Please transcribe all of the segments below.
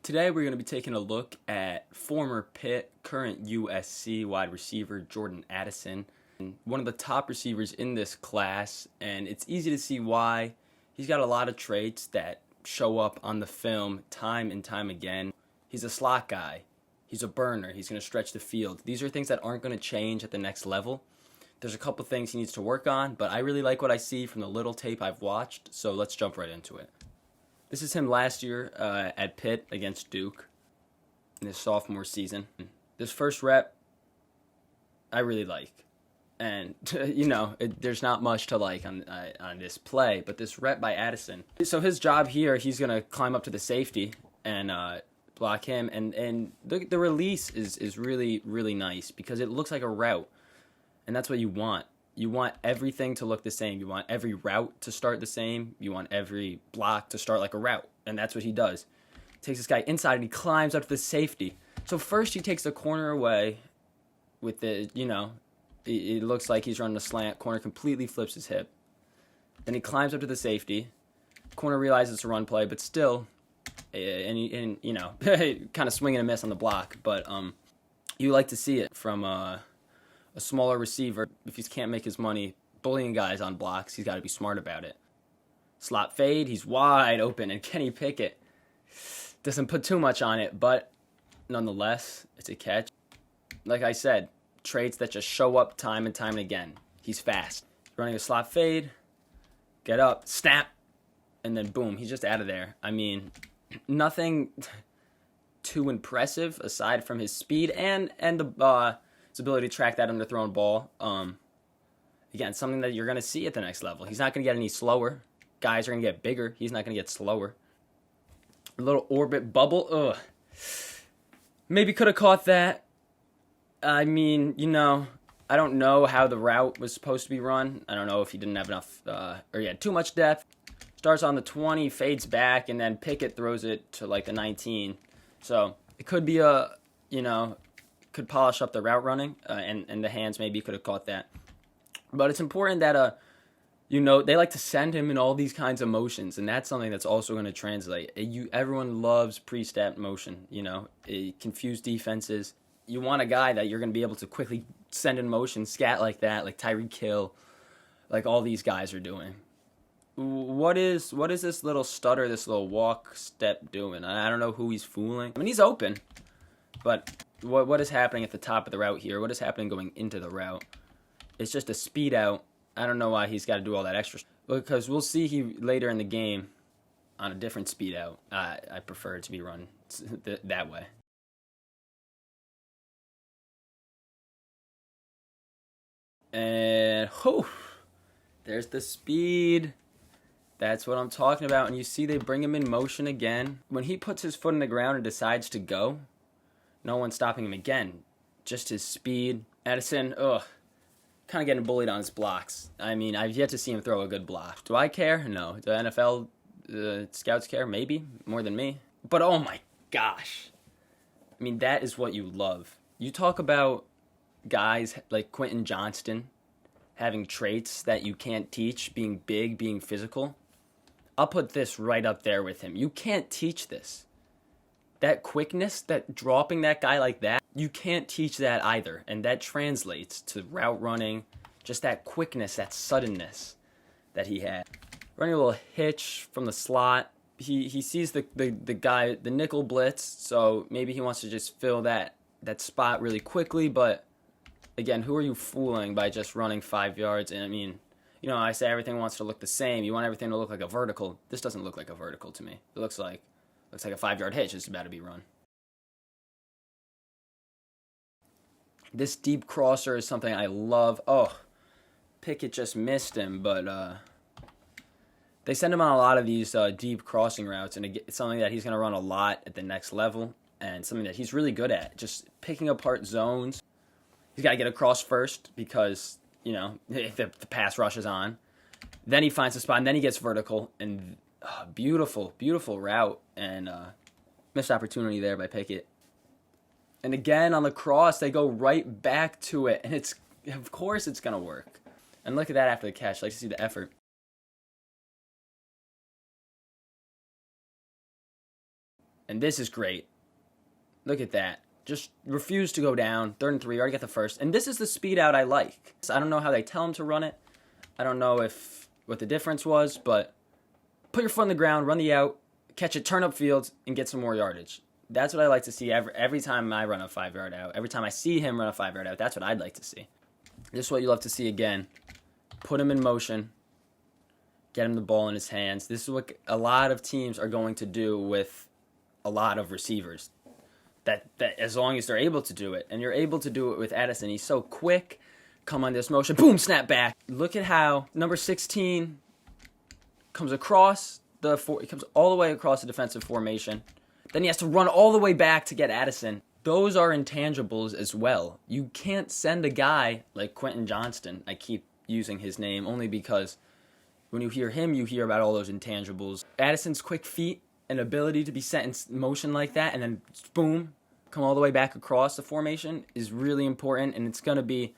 Today we're going to be taking a look at former Pitt, current USC wide receiver Jordan Addison, one of the top receivers in this class, and it's easy to see why. He's got a lot of traits that show up on the film time and time again. He's a slot guy. He's a burner. He's going to stretch the field. These are things that aren't going to change at the next level. There's a couple things he needs to work on, but I really like what I see from the little tape I've watched, so let's jump right into it. This is him last year at Pitt against Duke in his sophomore season. This first rep, I really like. And, there's not much to like on this play, but this rep by Addison. So his job here, he's going to climb up to the safety and block him. And the release is really, really nice because it looks like a route. And that's what you want. You want everything to look the same. You want every route to start the same. You want every block to start like a route. And that's what he does. Takes this guy inside and he climbs up to the safety. So first he takes the corner away with the, it looks like he's running a slant. Corner completely flips his hip. Then he climbs up to the safety. Corner realizes it's a run play, but still, kind of swing and a miss on the block. But you like to see it from a smaller receiver. If he can't make his money bullying guys on blocks, he's got to be smart about it. Slot fade, he's wide open, and Kenny Pickett doesn't put too much on it, but nonetheless, it's a catch. Like I said, traits that just show up time and time and again. He's fast. Running a slot fade, get up, snap, and then boom, he's just out of there. I mean, nothing too impressive aside from his speed and the his ability to track that underthrown ball. Again, something that you're going to see at the next level. He's not going to get any slower. Guys are going to get bigger. He's not going to get slower. A little orbit bubble. Ugh. Maybe could have caught that. I mean, I don't know how the route was supposed to be run. I don't know if he didn't have enough, or he had too much depth. Starts on the 20, fades back, and then Pickett throws it to like the 19. So it could be could polish up the route running, and the hands maybe could have caught that. But it's important that, they like to send him in all these kinds of motions, and that's something that's also going to translate. Everyone loves pre-snap motion, confused defenses. You want a guy that you're going to be able to quickly send in motion, scat like that, like Tyreek Hill, like all these guys are doing. What is this little stutter, this little walk step doing? I don't know who he's fooling. I mean, he's open, but what is happening at the top of the route here? What is happening going into the route? It's just a speed out. I don't know why he's got to do all that extra. Because we'll see he later in the game on a different speed out. I prefer it to be run that way. And there's the speed. That's what I'm talking about. And you see they bring him in motion again. When he puts his foot in the ground and decides to go, no one's stopping him again. Just his speed. Addison, kind of getting bullied on his blocks. I mean, I've yet to see him throw a good block. Do I care? No. Do NFL scouts care? Maybe. More than me. But oh my gosh. I mean, that is what you love. You talk about guys like Quentin Johnston having traits that you can't teach, being big, being physical. I'll put this right up there with him. You can't teach this. That quickness, that dropping that guy like that, you can't teach that either. And that translates to route running, just that quickness, that suddenness that he had. Running a little hitch from the slot. He sees the guy, the nickel blitz, so maybe he wants to just fill that spot really quickly. But again, who are you fooling by just running 5 yards? And I mean, I say everything wants to look the same. You want everything to look like a vertical. This doesn't look like a vertical to me. It looks like a 5-yard hitch is about to be run. This deep crosser is something I love. Pickett just missed him, but they send him on a lot of these deep crossing routes, and it's something that he's going to run a lot at the next level, and something that he's really good at, just picking apart zones. He's got to get across first because, if the pass rush is on. Then he finds a spot, and then he gets vertical, and beautiful, beautiful route, and missed opportunity there by Pickett. And again, on the cross, they go right back to it, and of course it's going to work. And look at that after the catch. I like to see the effort. And this is great. Look at that. Just refuse to go down. 3rd and 3, already got the first. And this is the speed out I like. I don't know how they tell him to run it. I don't know what the difference was, but put your foot on the ground, run the out, catch it, turn up field, and get some more yardage. That's what I like to see every time I run a 5-yard out. Every time I see him run a 5-yard out, that's what I'd like to see. This is what you love to see again. Put him in motion. Get him the ball in his hands. This is what a lot of teams are going to do with a lot of receivers. That as long as they're able to do it. And you're able to do it with Addison. He's so quick. Come on this motion. Boom, snap back. Look at how number 16 comes across he comes all the way across the defensive formation. Then he has to run all the way back to get Addison. Those are intangibles as well. You can't send a guy like Quentin Johnston. I keep using his name only because when you hear him, you hear about all those intangibles. Addison's quick feet and ability to be set in motion like that and then boom, come all the way back across the formation is really important, and it's going to be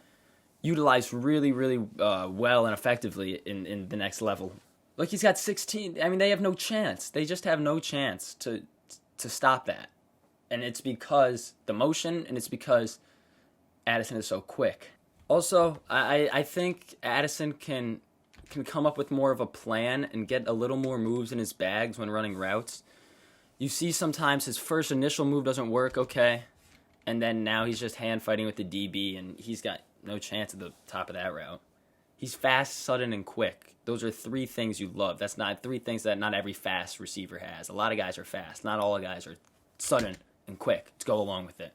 utilized really, really well and effectively in the next level. Look, he's got 16. I mean, they have no chance. They just have no chance to stop that. And it's because the motion, and it's because Addison is so quick. Also, I think Addison can come up with more of a plan and get a little more moves in his bags when running routes. You see sometimes his first initial move doesn't work, okay, and then now he's just hand fighting with the DB, and he's got no chance at the top of that route. He's fast, sudden, and quick. Those are 3 things you love. That's not 3 things that not every fast receiver has. A lot of guys are fast. Not all guys are sudden and quick to go along with it.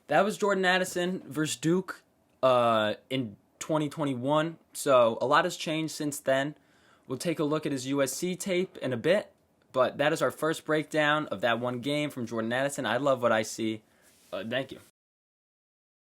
That was Jordan Addison versus Duke in 2021. So a lot has changed since then. We'll take a look at his USC tape in a bit. But that is our first breakdown of that one game from Jordan Addison. I love what I see. Thank you.